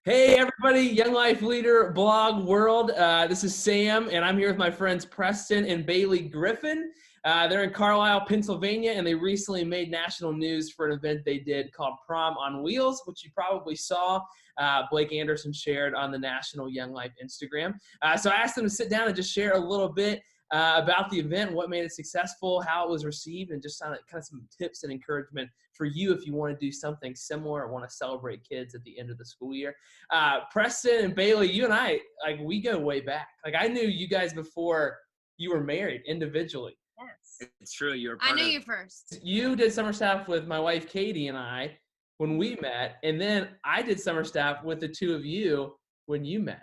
Hey everybody, Young Life Leader blog world. This is Sam, and I'm here with my friends Preston and Bailey Griffin. They're in Carlisle, Pennsylvania, and they recently made national news for an event they did called Prom on Wheels, which you probably saw. Blake Anderson shared on the National Young Life Instagram. So I asked them to sit down and just share a little bit about the event, what made it successful, how it was received, and just kind of some tips and encouragement for you if you want to do something similar or want to celebrate kids at the end of the school year. Preston and Bailey, you and I, we go way back. I knew you guys before you were married individually. Yes. It's true. I knew you first. You did summer staff with my wife, Katie, and I when we met. And then I did summer staff with the two of you when you met.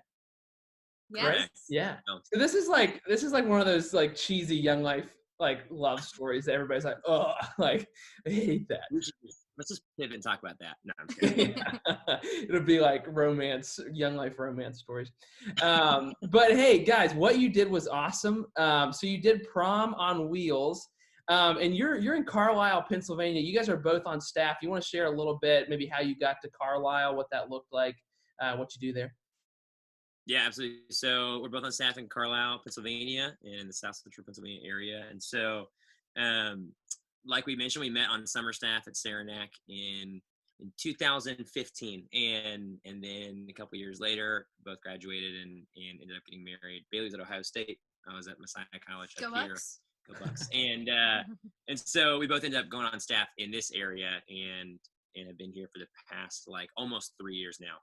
Yes. Right? Yeah. So this is like one of those cheesy Young Life love stories that everybody's like, oh, I hate that. Let's just pivot and talk about that. No, I'm kidding. Yeah. It'll be like romance, Young Life romance stories. But hey, guys, what you did was awesome. So you did Prom on Wheels, and you're in Carlisle, Pennsylvania. You guys are both on staff. You want to share a little bit, maybe how you got to Carlisle, what that looked like, what you do there? Yeah, absolutely. So we're both on staff in Carlisle, Pennsylvania, in the South Central Pennsylvania area. And so, like we mentioned, we met on summer staff at Saranac in 2015, and then a couple years later, both graduated and ended up getting married. Bailey's at Ohio State. I was at Messiah College up here. Go Bucks! And so we both ended up going on staff in this area, and have been here for the past almost 3 years now.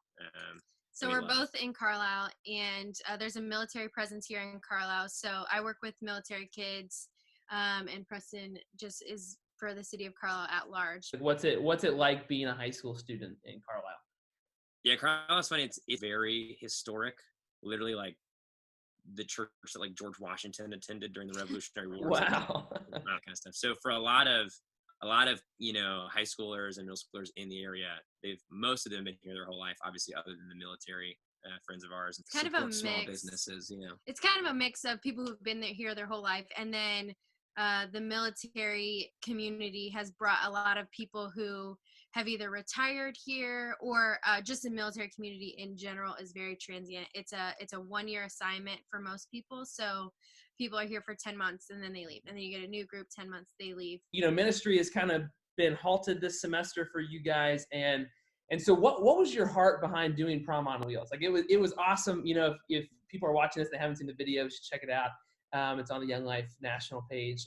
So we're both in Carlisle, and there's a military presence here in Carlisle. So I work with military kids, and Preston just is for the city of Carlisle at large. What's it like being a high school student in Carlisle? Yeah, Carlisle's funny. It's very historic. Literally, the church that George Washington attended during the Revolutionary War. Wow. That kind of stuff. So for a lot of high schoolers and middle schoolers in the area, most of them been here their whole life, obviously, other than the military friends of ours. It's kind of a mix. Small businesses, It's kind of a mix of people who've been here their whole life, and then the military community has brought a lot of people who have either retired here or just the military community in general is very transient. It's a 1-year assignment for most people. So people are here for 10 months and then they leave. And then you get a new group, 10 months, they leave. Ministry has kind of been halted this semester for you guys. And so what was your heart behind doing Prom on Wheels? It was awesome. If people are watching this, they haven't seen the video, you should check it out. It's on the Young Life national page.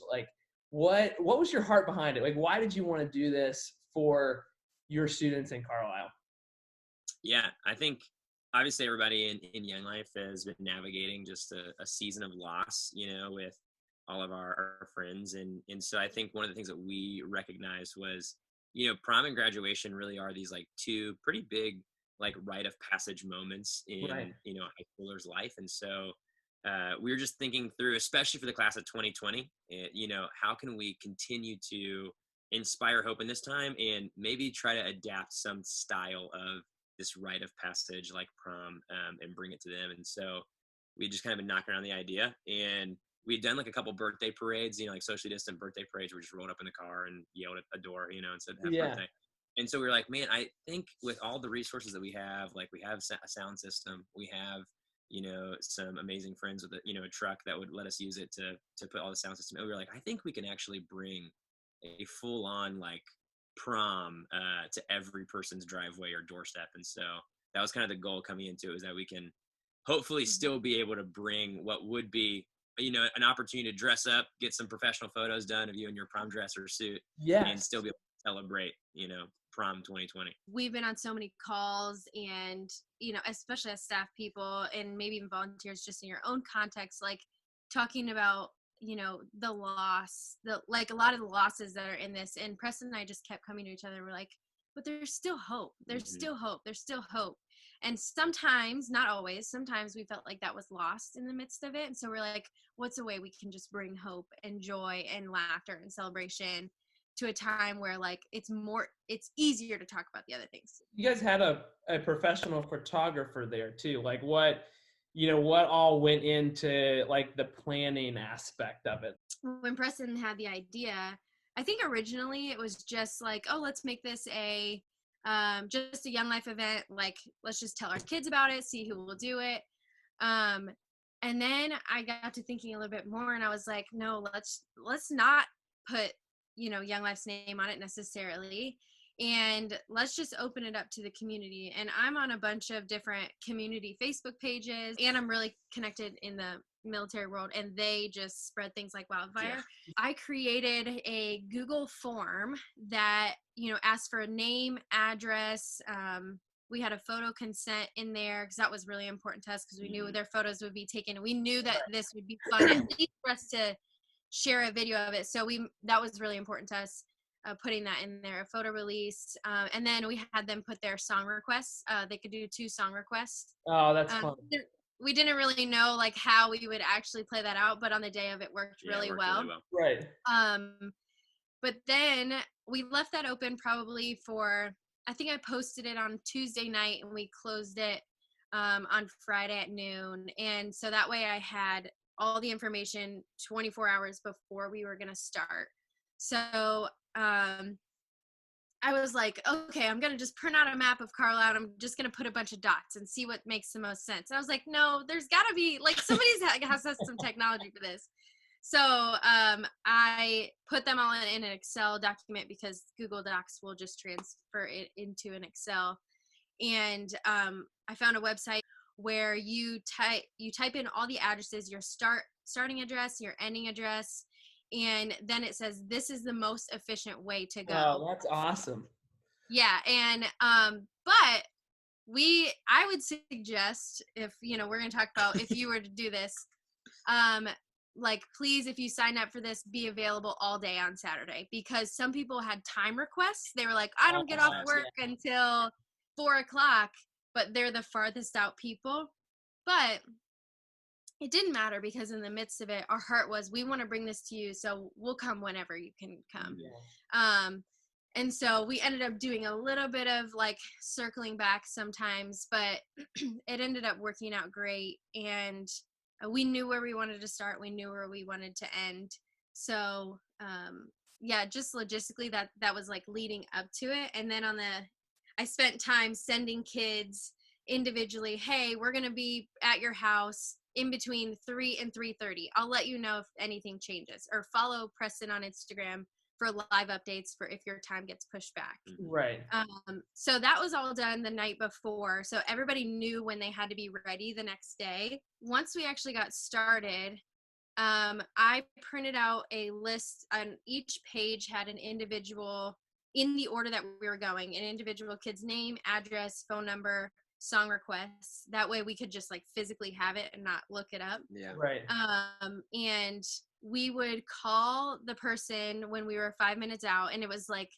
What was your heart behind it? Why did you want to do this for your students in Carlisle? Yeah, I think obviously everybody in Young Life has been navigating just a season of loss, with all of our friends. And so I think one of the things that we recognized was, prom and graduation really are these two pretty big rite of passage moments in, right. A high schooler's life. And so we were just thinking through, especially for the class of 2020, how can we continue to inspire hope in this time and maybe try to adapt some style of this rite of passage like prom and bring it to them. And so we just kind of been knocking around the idea, and we had done a couple birthday parades, socially distant birthday parades where we just rolled up in the car and yelled at a door, and said happy birthday. And so we were like, man, I think with all the resources that we have a sound system, we have some amazing friends with a truck that would let us use it to put all the sound system. And we were like, I think we can actually bring a full on prom to every person's driveway or doorstep. And so that was kind of the goal coming into it, was that we can hopefully still be able to bring what would be an opportunity to dress up, get some professional photos done of you in your prom dress or suit, and still be able to celebrate prom 2020. We've been on so many calls, and especially as staff people and maybe even volunteers, just in your own context, talking about the loss, a lot of the losses that are in this. And Preston and I just kept coming to each other. We're like, but there's still hope. There's still hope. There's still hope. And sometimes, not always, sometimes we felt like that was lost in the midst of it. And so we're like, what's a way we can just bring hope and joy and laughter and celebration to a time where it's easier to talk about the other things. You guys had a professional photographer there too. What all went into the planning aspect of it? When Preston had the idea, I think originally it was just let's make this a just a Young Life event. Like, let's just tell our kids about it, see who will do it. And then I got to thinking a little bit more, and I was like, no, let's not put, Young Life's name on it necessarily, and let's just open it up to the community. And I'm on a bunch of different community Facebook pages, and I'm really connected in the military world, and they just spread things like wildfire. Yeah. I created a Google form that, asked for a name, address. We had a photo consent in there because that was really important to us, because we knew their photos would be taken. We knew that this would be fun, at least for us to share a video of it. So that was really important to us, putting that in there, a photo release. And then we had them put their song requests. They could do 2 song requests. Oh, that's fun. We didn't really know like how we would actually play that out, but on the day of it worked really well. Right. But then we left that open probably for, I think I posted it on Tuesday night, and we closed it on Friday at noon. And so that way I had all the information 24 hours before we were going to start. So I was like, okay, I'm going to just print out a map of Carlisle, and I'm just going to put a bunch of dots and see what makes the most sense. And I was like, no, there's got to be, like, somebody's has some technology for this. So I put them all in an Excel document, because Google Docs will just transfer it into an Excel. And I found a website where you type in all the addresses, your starting address, your ending address, and then it says this is the most efficient way to go. Oh, that's awesome. Yeah, and but I would suggest, if we're going to talk about if you were to do this, like, please, if you sign up for this, be available all day on Saturday, because some people had time requests. They were like, I don't get off work until 4:00, but they're the farthest out people. But it didn't matter, because in the midst of it, our heart was, we want to bring this to you, so we'll come whenever you can come. Yeah. And so we ended up doing a little bit of like circling back sometimes, but it ended up working out great. And we knew where we wanted to start. We knew where we wanted to end. So yeah, just logistically that was like leading up to it. And then I spent time sending kids individually, hey, we're going to be at your house in between 3 and 3:30. I'll let you know if anything changes, or follow Preston on Instagram for live updates for if your time gets pushed back. Right. So that was all done the night before. So everybody knew when they had to be ready the next day. Once we actually got started, I printed out a list, and each page had an individual, in the order that we were going, an individual kid's name, address, phone number, song requests. That way we could just like physically have it and not look it up. Yeah. Right. And we would call the person when we were 5 minutes out, and it was like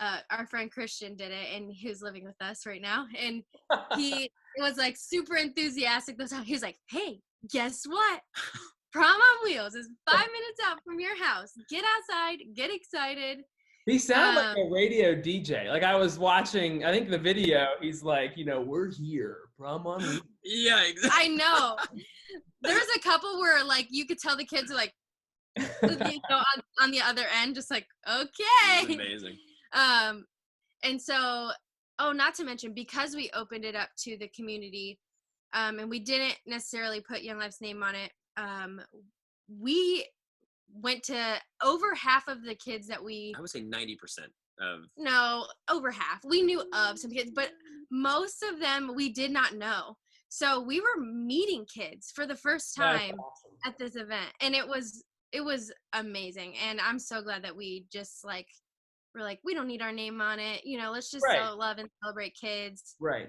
our friend Christian did it, and he was living with us right now, and he was like super enthusiastic this time. He was like, hey, guess what? Prom on Wheels is 5 minutes out from your house. Get outside, get excited. He sounded like a radio DJ. Like, I was watching, I think the video, he's like, we're here, Prom on Wheels. Yeah, exactly. I know. There was a couple where like you could tell the kids are like, on the other end, just like, okay. Amazing. And so, not to mention, because we opened it up to the community, and we didn't necessarily put Young Life's name on it, we went to over half of the kids that I would say 90% of. No, over half. We knew of some kids, but most of them we did not know. So we were meeting kids for the first time at this event, and it was amazing. And I'm so glad that we just like, we're like, we don't need our name on it. Let's just love and celebrate kids. Right.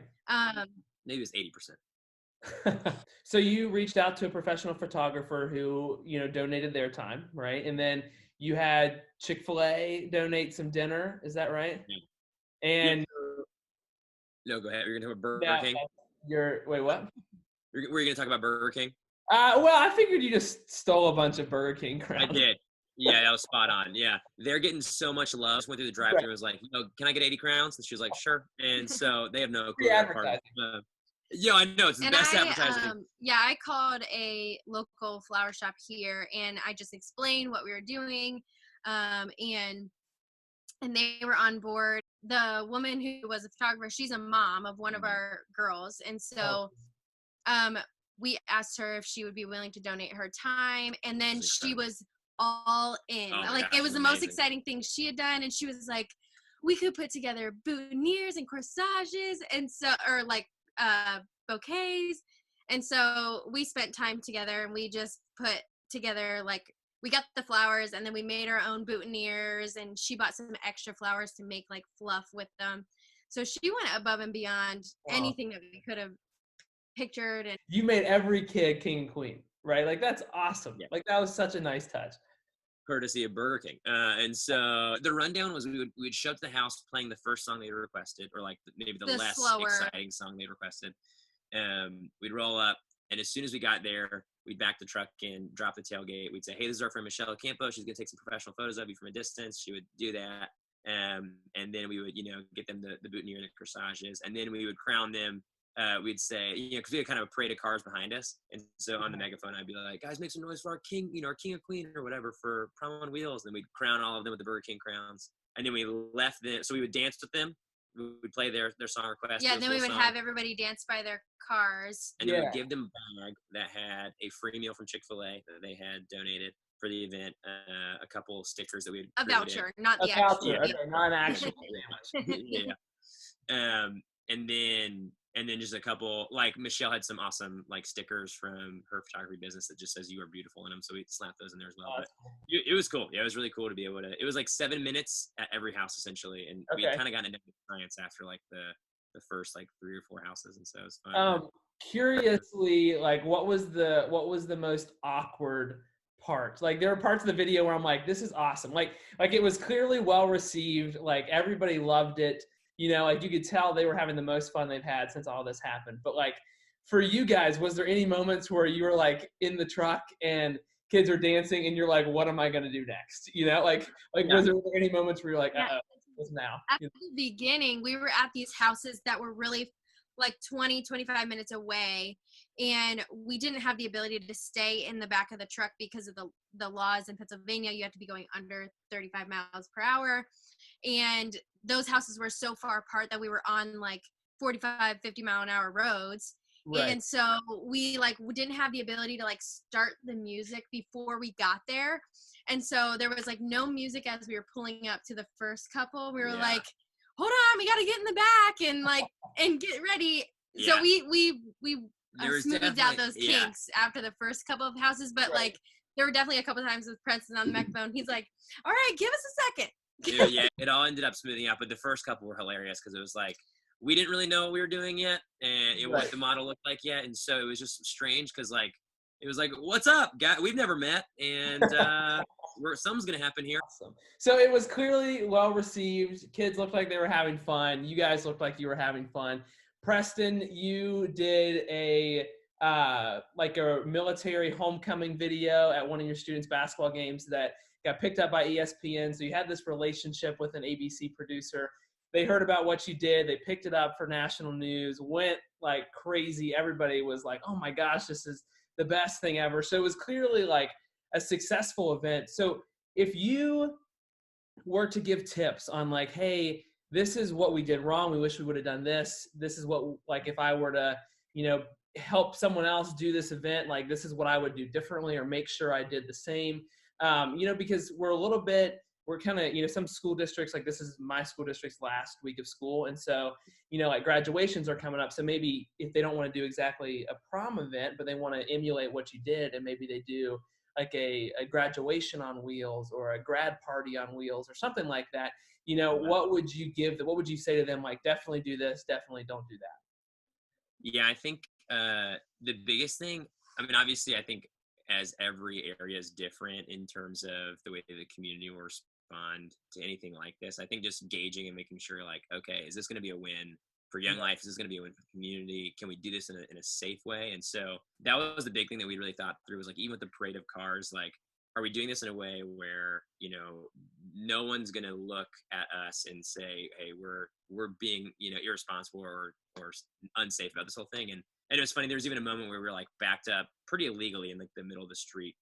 Maybe it was 80%. So you reached out to a professional photographer who, donated their time, right? And then you had Chick-fil-A donate some dinner. Is that right? Yeah. And no, go ahead. You're gonna talk about Burger King. Wait, what? Were you gonna talk about Burger King? Well, I figured you just stole a bunch of Burger King crowns. I did. Yeah, that was spot on. Yeah, they're getting so much love. Just went through the drive-thru and was like, can I get 80 crowns? And she was like, sure. And so they have no clue. Yeah, I know. It's the best advertising. I called a local flower shop here, and I just explained what we were doing, and they were on board. the woman who was a photographer, she's a mom of one of our girls. And so we asked her if she would be willing to donate her time. And then she was all in. Oh like, gosh, it was the amazing. most exciting thing she had done. And she was like, we could put together boutonnieres and corsages and so, or like bouquets. And so we spent time together and we just put together, like, we got the flowers and then we made our own boutonnieres, and she bought some extra flowers to make like fluff with them. So she went above and beyond anything that we could have pictured. And you made every kid king and queen, right? Like, that's awesome. Yeah. Like, that was such a nice touch. Courtesy of Burger King. And so the rundown was we'd show up to the house playing the first song they requested, or like maybe the less slower, exciting song they requested. We'd roll up, and as soon as we got there, we'd back the truck in, drop the tailgate. We'd say, hey, this is our friend Michelle Ocampo. She's going to take some professional photos of you from a distance. She would do that. And then we would, get them the boutonniere and the corsages. And then we would crown them. We'd say, because we had kind of a parade of cars behind us. And so on the megaphone, I'd be like, guys, make some noise for our king, our king or queen or whatever for Prom on Wheels. And then we'd crown all of them with the Burger King crowns. And then we left them. So we would dance with them. We'd play their song request. Yeah, then we would have everybody dance by their cars. And then we'd give them a bag that had a free meal from Chick-fil-A that they had donated for the event, a couple stickers that we had a created. voucher, not the voucher. actual. Okay, not an actual. Yeah. And then just a couple, like Michelle had some awesome like stickers from her photography business that just says "You are beautiful" in them, so we slapped those in there as well. But it was cool. Yeah, it was really cool to be able to. It was like 7 minutes at every house essentially, and we kind of got into science after like the first like 3 or 4 houses, and so it was fun. Curiously, like, what was the most awkward part? Like, there were parts of the video where I'm like, this is awesome. Like it was clearly well received. Like, everybody loved it. Like, you could tell they were having the most fun they've had since all this happened. But like, for you guys, was there any moments where you were like in the truck and kids are dancing and you're like, what am I going to do next? Was there any moments where you're like, what's now? At the beginning, we were at these houses that were really like 20-25 minutes away, and we didn't have the ability to stay in the back of the truck because of the laws in Pennsylvania. You have to be going under 35 miles per hour, and those houses were so far apart that we were on like 45-50 mile an hour roads. Right. And so we didn't have the ability to like start the music before we got there, and so there was like no music as we were pulling up to the first couple. We were like, hold on, we got to get in the back and like and get ready. So we smoothed out those kinks after the first couple of houses, but like there were definitely a couple of times with Preston on the microphone. He's like, all right, give us a second. Yeah, it all ended up smoothing out, but the first couple were hilarious because it was like we didn't really know what we were doing yet, and what the model looked like yet, and so it was just strange because like it was like, what's up, guy? We've never met, and something's gonna happen here. Awesome. So it was clearly well received. Kids looked like they were having fun. You guys looked like you were having fun. Preston, you did a military homecoming video at one of your students' basketball games that got picked up by ESPN. So you had this relationship with an ABC producer. They heard about what you did. They picked it up for national news, went like crazy. Everybody was like, oh my gosh, this is the best thing ever. So it was clearly like a successful event. So if you were to give tips on like, hey, this is what we did wrong, we wish we would have done this. This is what, like, if I were to, help someone else do this event, like, this is what I would do differently or make sure I did the same. Because we're kind of, some school districts, like this is my school district's last week of school. And so, like graduations are coming up. So maybe if they don't want to do exactly a prom event, but they want to emulate what you did, and maybe they do like a graduation on wheels or a grad party on wheels or something like that, what would you say to them? Like, definitely do this, definitely don't do that. Yeah, I think the biggest thing, obviously, I think as every area is different in terms of the way the community will respond to anything like this. I think just gauging and making sure, like, okay, is this going to be a win for Young Life? Is this going to be a win for the community? Can we do this in a safe way? And so that was the big thing that we really thought through, was like, even with the parade of cars, like, are we doing this in a way where, no one's going to look at us and say, hey, we're being, irresponsible or unsafe about this whole thing. And it was funny. There was even a moment where we were like backed up pretty illegally in like the middle of the street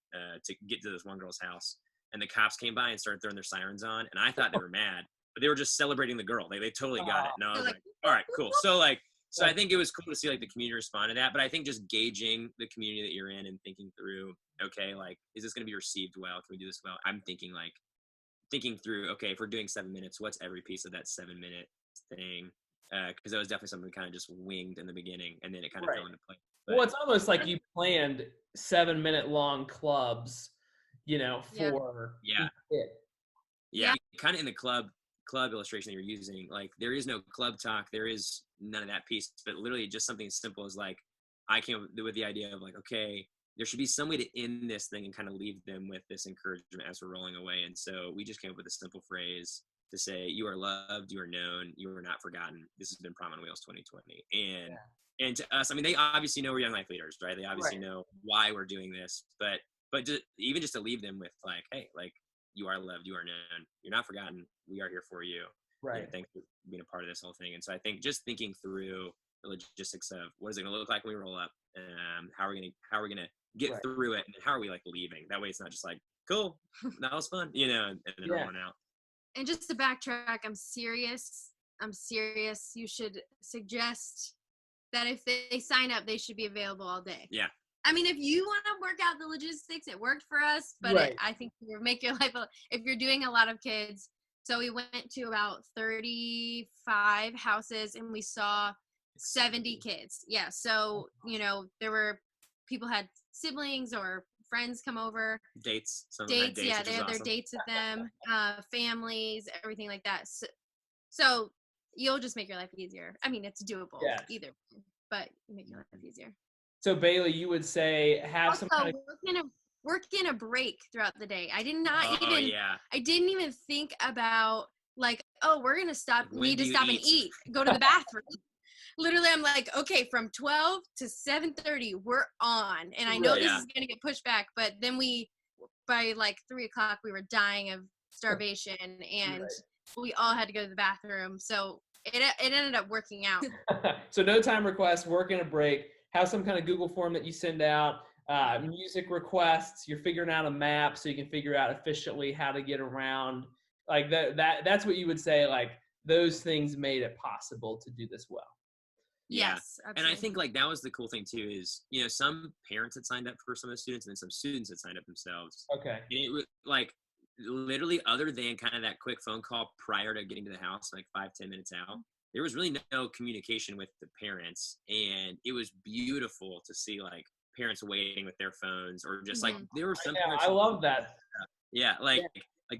to get to this one girl's house. And the cops came by and started throwing their sirens on. And I thought they were mad. but they were just celebrating the girl. They totally got it. And I was They're like, all right, cool. So I think it was cool to see like the community respond to that. But I think just gauging the community that you're in and thinking through, okay, like, is this going to be received well? Can we do this well? I'm thinking through, okay, if we're doing 7 minutes, what's every piece of that 7-minute thing? Because that was definitely something we kind of just winged in the beginning, and then it kind of fell into place. But, well, it's almost like you planned 7-minute long clubs, for yeah. each kid. Yeah, kind of in the club illustration that you're using, like there is no club talk, there is none of that piece, but literally just something as simple as like I came up with the idea of like, okay, there should be some way to end this thing and kind of leave them with this encouragement as we're rolling away. And so we just came up with a simple phrase to say, you are loved, you are known, you are not forgotten. This has been Prom on Wheels 2020. And to us, I mean, they obviously know we're young life leaders, right? They obviously know why we're doing this, but even just to leave them with like, hey, like, you are loved, you are known, you're not forgotten, we are here for you. Right. Thanks for being a part of this whole thing. And so I think just thinking through the logistics of what is it going to look like when we roll up, how are we going to get through it, and how are we like leaving? That way it's not just like, cool, that was fun, and then rolling out. And just to backtrack, I'm serious. You should suggest that if they sign up, they should be available all day. Yeah. I mean, if you want to work out the logistics, it worked for us, but I think it would make your life, if you're doing a lot of kids. So we went to about 35 houses and we saw 70 kids. Yeah. So, there were people had siblings or friends come over. Dates. Dates. Yeah. They had their dates with them, families, everything like that. So you'll just make your life easier. I mean, it's doable either, but you make your life easier. So Bailey, you would say have some kind of work in a break throughout the day. I didn't even think about like, oh, we're gonna need to stop and eat, go to the bathroom. Literally, I'm like, okay, from 12 to 7:30, we're on, and I know this is gonna get pushed back, but then by like 3:00, we were dying of starvation, and we all had to go to the bathroom. So it ended up working out. So no time requests, work in a break. Have some kind of Google form that you send out, music requests. You're figuring out a map so you can figure out efficiently how to get around. Like that's what you would say, like those things made it possible to do this well. Yeah. Yes, absolutely. And I think like that was the cool thing too is, some parents had signed up for some of the students and then some students had signed up themselves. Okay. And it was like literally other than kind of that quick phone call prior to getting to the house, like 5-10 minutes out, there was really no communication with the parents, and it was beautiful to see like parents waiting with their phones, or just like there were some parents. I love that. Yeah, like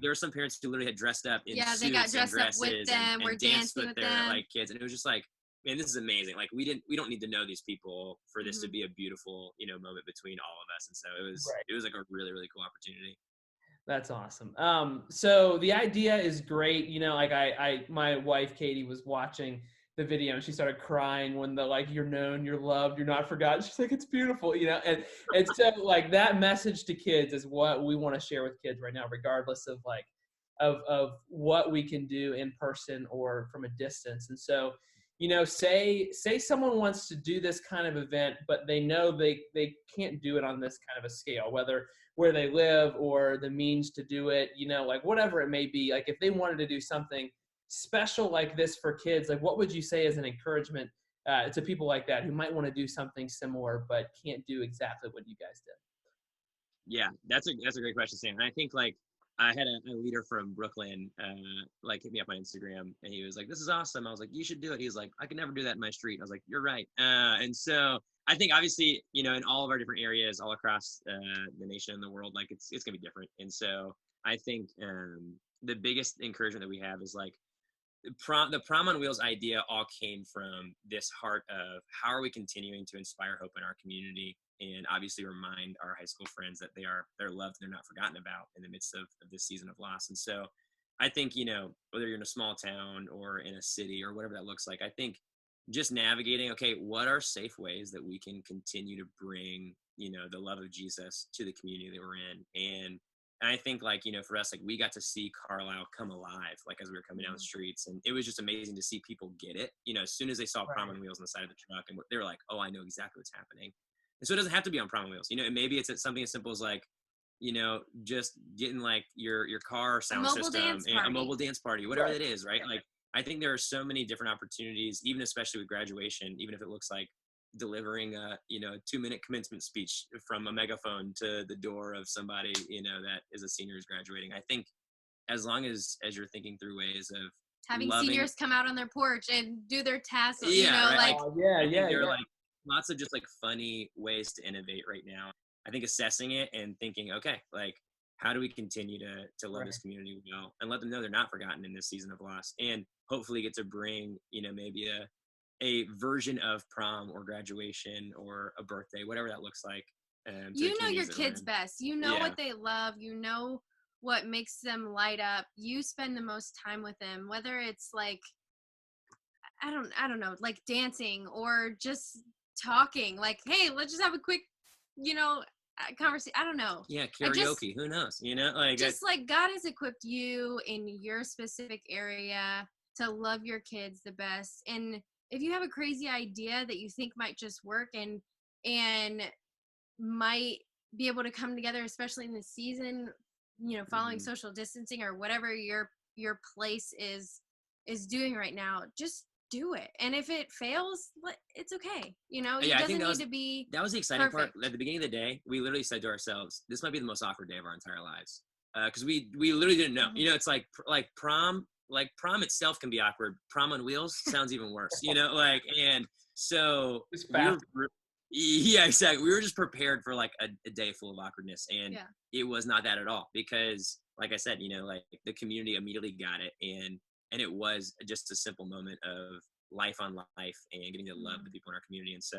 there were some parents who literally had dressed up in suits they got dressed and dresses up with them, and we're dancing with their them. like kids, and it was just like, man, this is amazing. Like we don't need to know these people for this to be a beautiful moment between all of us, and so it was like a really, really cool opportunity. That's awesome. So the idea is great. Like my wife, Katie, was watching the video and she started crying when the, like, you're known, you're loved, you're not forgotten. She's like, it's beautiful, and so like that message to kids is what we want to share with kids right now, regardless of like, of what we can do in person or from a distance. And so, say someone wants to do this kind of event, but they know they can't do it on this kind of a scale, whether where they live or the means to do it, like whatever it may be. Like if they wanted to do something special like this for kids, like what would you say as an encouragement to people like that who might want to do something similar but can't do exactly what you guys did? Yeah, that's a great question, Sam. And I think like I had a leader from Brooklyn like hit me up on Instagram, and he was like, this is awesome. I was like, you should do it. He's like, I could never do that in my street. I was like, you're right. And so I think obviously, in all of our different areas all across the nation and the world, like it's gonna be different. And so I think the biggest encouragement that we have is like the Prom on Wheels idea all came from this heart of how are we continuing to inspire hope in our community, and obviously remind our high school friends that they're loved and they're not forgotten about in the midst of this season of loss. And so I think, whether you're in a small town or in a city or whatever that looks like, I think just navigating, okay, what are safe ways that we can continue to bring, the love of Jesus to the community that we're in. And I think like, for us, like we got to see Carlisle come alive, like as we were coming down the streets, and it was just amazing to see people get it, as soon as they saw Prom on Wheels on the side of the truck, and they were like, oh, I know exactly what's happening. And so it doesn't have to be on Prom on Wheels, and maybe it's something as simple as like, just getting like your car sound mobile system dance and a party. mobile dance party, whatever Right. it is, right? Like, I think there are so many different opportunities, even especially with graduation, even if it looks like delivering a 2-minute commencement speech from a megaphone to the door of somebody, that is a senior who's graduating. I think as long as you're thinking through ways of Having loving, seniors come out on their porch and do their tassel, yeah, right. like I think there are like lots of just like funny ways to innovate right now. I think assessing it and thinking, okay, like how do we continue to love this community well and let them know they're not forgotten in this season of loss, and hopefully get to bring, maybe a version of prom or graduation or a birthday, whatever that looks like. You know your kids best. You know what they love. You know what makes them light up. You spend the most time with them, whether it's like I don't know, like dancing or just talking. Like, hey, let's just have a quick, conversation. I don't know. Yeah, karaoke. Who knows? Like God has equipped you in your specific area to love your kids the best. And if you have a crazy idea that you think might just work and might be able to come together, especially in the season, following social distancing or whatever your place is doing right now, just do it. And if it fails, it's okay. It doesn't need to be that was the exciting perfect. part. At the beginning of the day, we literally said to ourselves, this might be the most awkward day of our entire lives, because we literally didn't know. It's like prom. Like prom itself can be awkward. Prom on wheels sounds even worse. And so yeah, exactly. We were just prepared for like a day full of awkwardness, and it was not that at all, because like I said, like the community immediately got it, and it was just a simple moment of life on life and getting to love the people in our community. And so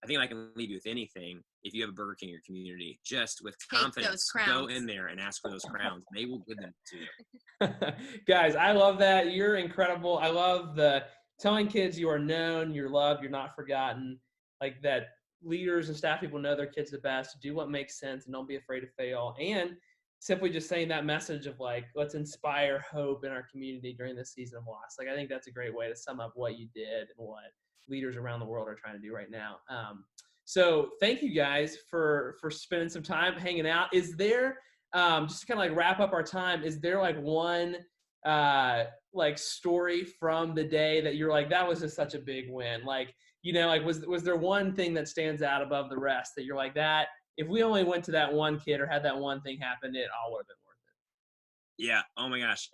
I think I can leave you with anything. If you have a Burger King in your community, just with confidence, go in there and ask for those crowns. They will give them to you. Guys, I love that. You're incredible. I love the telling kids you are known, you're loved, you're not forgotten. Like that leaders and staff people know their kids the best, do what makes sense, and don't be afraid to fail. And simply just saying that message of like, let's inspire hope in our community during this season of loss. Like, I think that's a great way to sum up what you did and what leaders around the world are trying to do right now. So thank you guys for spending some time hanging out. Is there, just to kind of like wrap up our time, is there like one like story from the day that you're like, that was just such a big win? Like, like was there one thing that stands out above the rest that you're like, that if we only went to that one kid or had that one thing happen, it all would have been worth it? Yeah. Oh my gosh.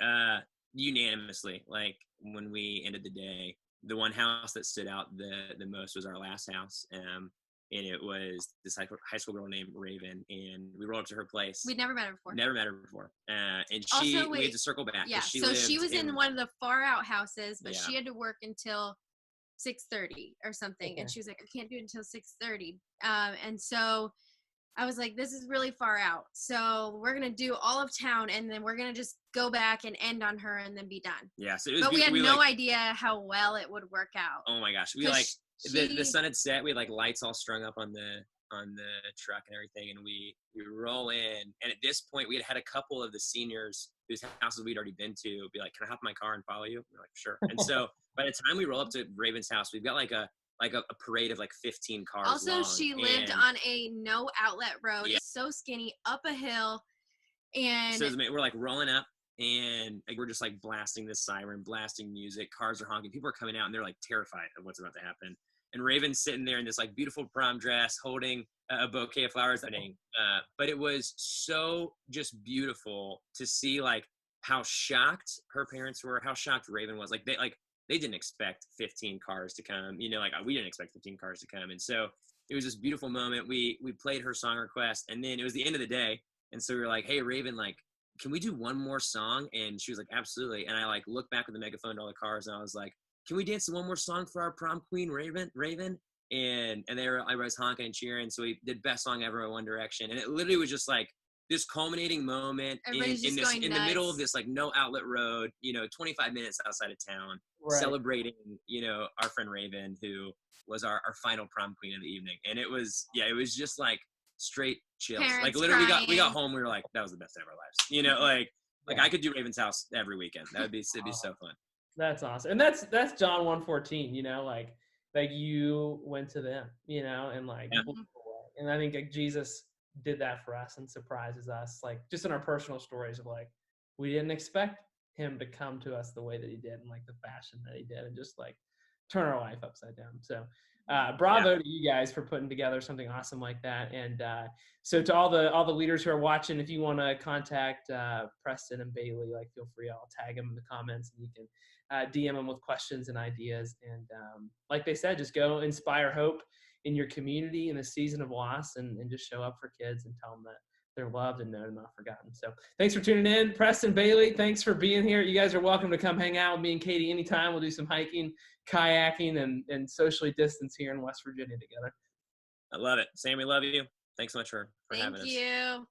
Unanimously, like when we ended the day, the one house that stood out the most was our last house. And it was this high school girl named Raven, and we rolled up to her place. We'd never met her before. And we had to circle back. Yeah, she was in one of the far out houses, but she had to work until 6:30 or something. Okay. And she was like, I can't do it until 6:30. And so I was like, this is really far out. So we're going to do all of town, and then we're going to just go back and end on her and then be done. Yeah. So we had no idea how well it would work out. Oh my gosh. We the sun had set. We had like lights all strung up on the truck and everything. And we roll in. And at this point we had a couple of the seniors whose houses we'd already been to be like, can I hop in my car and follow you? We're like, sure. And so by the time we roll up to Raven's house, we've got like a parade of like 15 cars. Also, long. She lived on a no outlet road, so skinny, up a hill, and so we're like rolling up, and like, we're just like blasting this siren, blasting music, cars are honking, people are coming out, and they're like terrified of what's about to happen. And Raven's sitting there in this like beautiful prom dress, holding a bouquet of flowers. But it was so just beautiful to see like how shocked her parents were, how shocked Raven was. Like they didn't expect 15 cars to come, like we didn't expect 15 cars to come. And so it was this beautiful moment. We played her song request, and then it was the end of the day. And so we were like, hey, Raven, like, can we do one more song? And she was like, absolutely. And I like looked back with the megaphone to all the cars, and I was like, can we dance one more song for our prom queen, Raven? And I was honking and cheering. So we did Best Song Ever by One Direction. And it literally was just like this culminating moment in the middle of this like no outlet road, 25 minutes outside of town, celebrating, our friend Raven, who was our final prom queen of the evening. And it was just like straight chills. Parents like literally crying. we got home, we were like, that was the best day of our lives. Like I could do Raven's house every weekend. It'd be so fun. That's awesome. And that's John 1:14, like you went to them, and like, and I think like Jesus did that for us and surprises us, like just in our personal stories of like, we didn't expect him to come to us the way that he did and like the fashion that he did and just like turn our life upside down. So bravo to you guys for putting together something awesome like that. And so to all the leaders who are watching, if you want to contact Preston and Bailey, like feel free, I'll tag them in the comments and you can DM them with questions and ideas. And like they said, just go inspire hope in your community in the season of loss and just show up for kids and tell them that they're loved and known and not forgotten. So thanks for tuning in. Preston, Bailey, thanks for being here. You guys are welcome to come hang out with me and Katie anytime. We'll do some hiking, kayaking, and socially distance here in West Virginia together. I love it. Sam, we love you. Thanks so much for having us. Thank you.